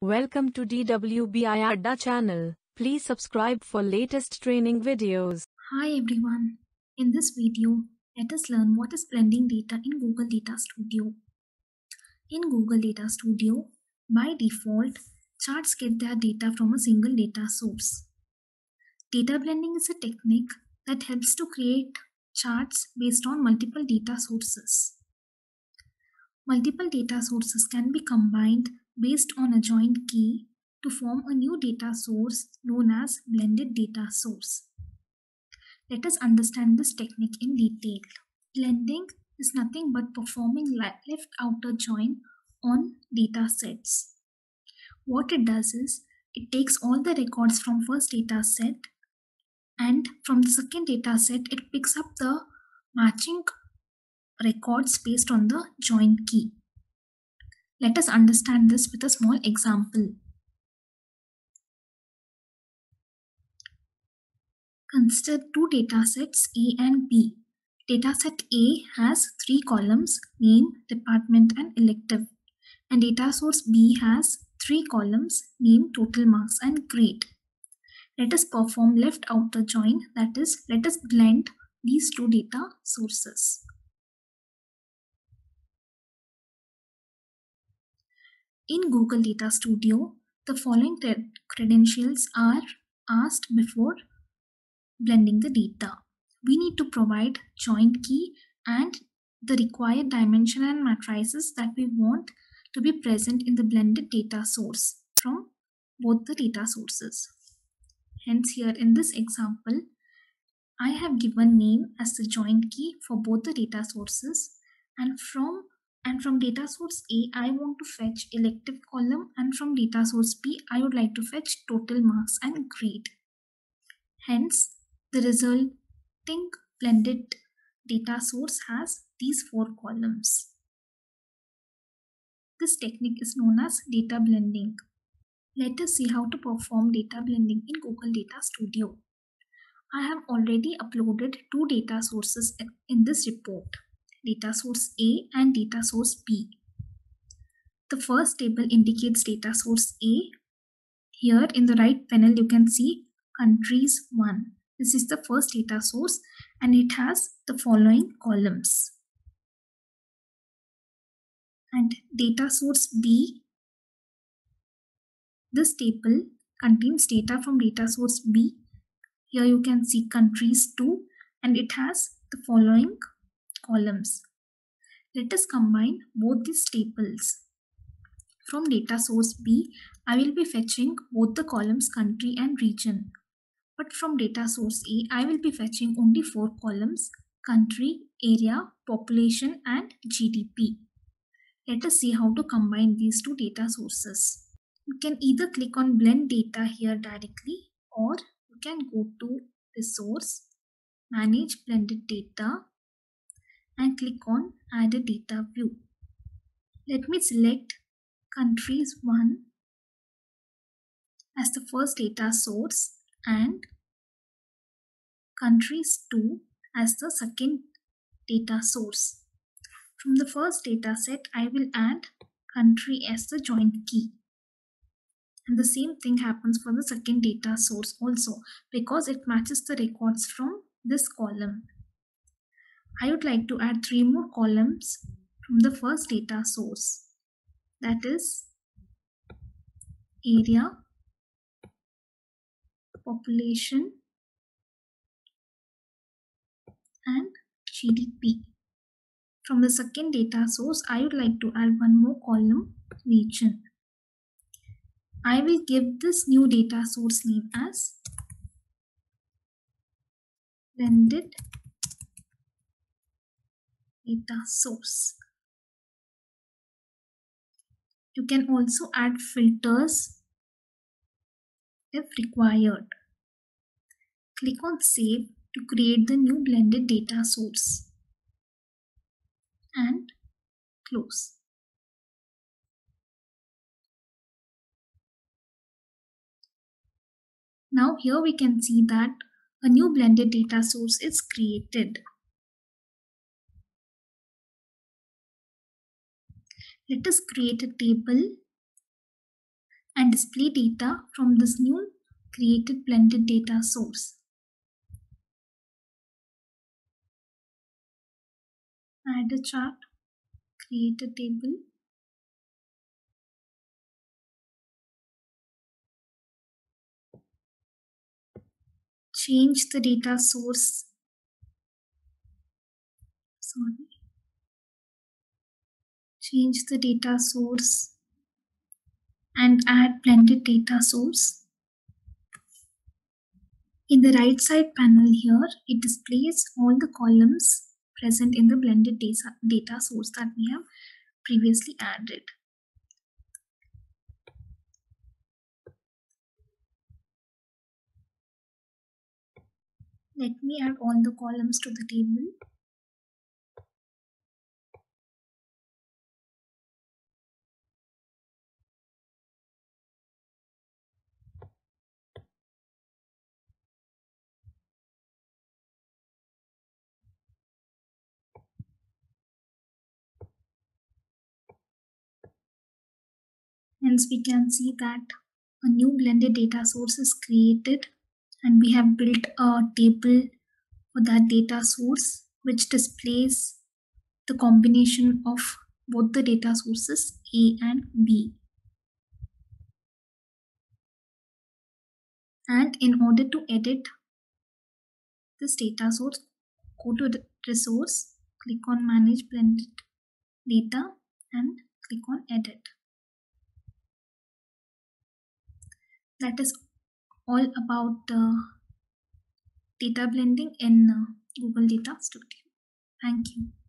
Welcome to DWBI Adda channel. Please subscribe for latest training videos. Hi everyone. In this video, let us learn what is blending data in Google Data Studio. In Google Data Studio, by default, charts get their data from a single data source. Data blending is a technique that helps to create charts based on multiple data sources. Multiple data sources can be combined based on a joint key to form a new data source known as blended data source. Let us understand this technique in detail. Blending is nothing but performing left outer join on data sets. What it does is, it takes all the records from first data set and from the second data set, it picks up the matching records based on the join key. Let us understand this with a small example. Consider two datasets A and B. Dataset A has 3 columns: name, department, and elective. And data source B has 3 columns: name, total marks, and grade. Let us perform left outer join, that is, let us blend these two data sources. In Google Data Studio, the following credentials are asked before blending the data. We need to provide joint key and the required dimension and matrices that we want to be present in the blended data source from both the data sources. Hence, here in this example, I have given name as the joint key for both the data sources, and from data source A, I want to fetch elective column, and from data source B, I would like to fetch total marks and grade. Hence, the resulting blended data source has these 4 columns. This technique is known as data blending. Let us see how to perform data blending in Google Data Studio. I have already uploaded 2 data sources in this report, data source A and data source B. The first table indicates data source A. Here in the right panel you can see countries 1. This is the first data source and it has the following columns. And data source B, this table contains data from data source B. Here you can see countries 2 and it has the following columns. Let us combine both these tables. From data source B, I will be fetching both the columns country and region. But from data source A, I will be fetching only 4 columns: country, area, population, and GDP. Let us see how to combine these two data sources. You can either click on blend data here directly, or you can go to resource, manage blended data, and click on add a data view. Let me select countries 1 as the first data source and countries 2 as the second data source. From the first data set, I will add country as the joint key. And the same thing happens for the second data source also, because it matches the records from this column. I would like to add 3 more columns from the first data source, that is area, population, and GDP. From the second data source, I would like to add 1 more column, region. I will give this new data source name as blended data source. You can also add filters if required. Click on Save to create the new blended data source and close. Now here we can see that a new blended data source is created. Let us create a table and display data from this new created blended data source. Add a chart, create a table, change the data source, change the data source and add blended data source. In the right side panel here, it displays all the columns present in the blended data source that we have previously added. Let me add all the columns to the table. Hence, we can see that a new blended data source is created and we have built a table for that data source which displays the combination of both the data sources A and B. And in order to edit this data source, go to the resource, click on manage blended data and click on edit. That is all about data blending in Google Data Studio. Thank you.